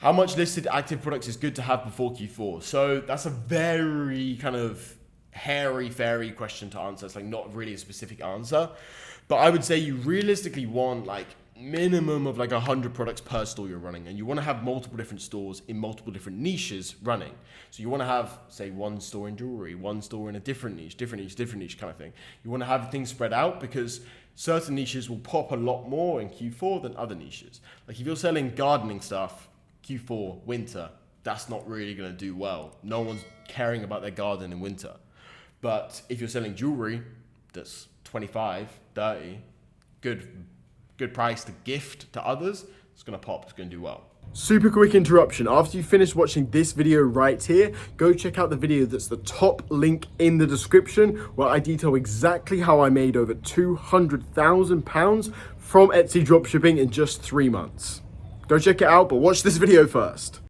How much listed active products is good to have before Q4? So that's a very kind of hairy-fairy question to answer. It's like not really a specific answer. But I would say you realistically want like minimum of like 100 products per store you're running, and you want to have multiple different stores in multiple different niches running. So you want to have, say, one store in jewelry, one store in a different niche kind of thing. You want to have things spread out because certain niches will pop a lot more in Q4 than other niches. Like if you're selling gardening stuff, Q4, winter, that's not really going to do well. No one's caring about their garden in winter. But if you're selling jewelry that's 25, 30, good price to gift to others, it's going to pop, it's going to do well. Super quick interruption. After you finish watching this video right here, go check out the video that's the top link in the description where I detail exactly how I made over £200,000 from Etsy dropshipping in just 3 months. Go check it out, but watch this video first.